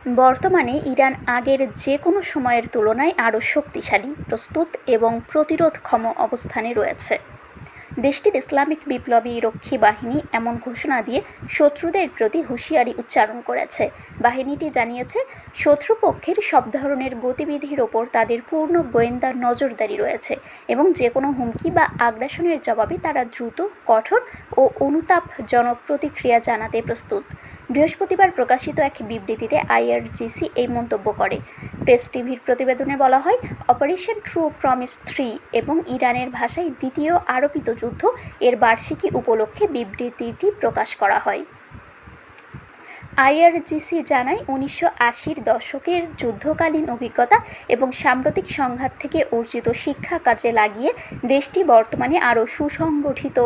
বর্তমানে ইরান আগের যে কোনো সময়ের তুলনায় আরও শক্তিশালী, প্রস্তুত এবং প্রতিরোধক্ষম অবস্থানে রয়েছে। দেশটির ইসলামিক বিপ্লবী রক্ষী বাহিনী এমন ঘোষণা দিয়ে শত্রুদের প্রতি হুঁশিয়ারি উচ্চারণ করেছে। বাহিনীটি জানিয়েছে, শত্রুপক্ষের সব ধরনের গতিবিধির ওপর তাদের পূর্ণ গোয়েন্দা নজরদারি রয়েছে এবং যে কোনো হুমকি বা আগ্রাসনের জবাবে তারা দ্রুত, কঠোর ও অনুতাপজনক প্রতিক্রিয়া জানাতে প্রস্তুত। বৃহস্পতিবার প্রকাশিত এক বিবৃতিতে আইআরজিসি এই মন্তব্য করে। প্রেস টিভির প্রতিবেদনে বলা হয়, অপারেশন ট্রু প্রমিস 3 এবং ইরানের ভাষায় দ্বিতীয় আরোপিত যুদ্ধ এর বার্ষিকী উপলক্ষে বিবৃতিটি প্রকাশ করা হয়। আইআরজিসি জানায়, 1980-র দশকের যুদ্ধকালীন অভিজ্ঞতা এবং সাম্প্রতিক সংঘাত থেকে অর্জিত শিক্ষা কাজে লাগিয়ে দেশটি বর্তমানে আরও সুসংগঠিত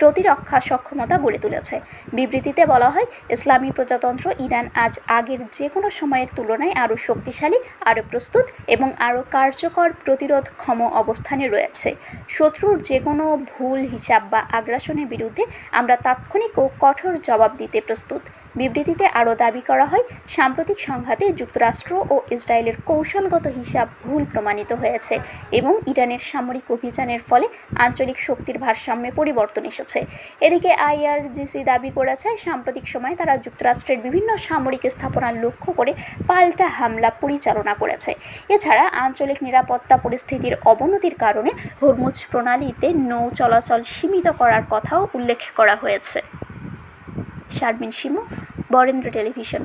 প্রতিরক্ষা সক্ষমতা গড়ে তুলেছে। বিবৃতিতে বলা হয়, ইসলামী প্রজাতন্ত্র ইরান আজ আগের যে কোনো সময়ের তুলনায় আরও শক্তিশালী, আরও প্রস্তুত এবং আরও কার্যকর প্রতিরোধক্ষম অবস্থানে রয়েছে। শত্রুর যে কোনো ভুল হিসাব বা আগ্রাসনের বিরুদ্ধে আমরা তাৎক্ষণিক ও কঠোর জবাব দিতে প্রস্তুত। বিবৃতিতে আরও দাবি করা হয়, সাম্প্রতিক সংঘাতে যুক্তরাষ্ট্র ও ইসরায়েলের কৌশলগত হিসাব ভুল প্রমাণিত হয়েছে এবং ইরানের সামরিক অভিযানের ফলে আঞ্চলিক শক্তির ভারসাম্যে পরিবর্তন এসেছে। এদিকে আইআরজিসি দাবি করেছে, সাম্প্রতিক সময়ে তারা যুক্তরাষ্ট্রের বিভিন্ন সামরিক স্থাপনা লক্ষ্য করে পাল্টা হামলা পরিচালনা করেছে। এছাড়া আঞ্চলিক নিরাপত্তা পরিস্থিতির অবনতির কারণে হরমুজ প্রণালীতে নৌ চলাচল সীমিত করার কথাও উল্লেখ করা হয়েছে। শারমিন শিমু, বরেন্দ্র টেলিভিশন।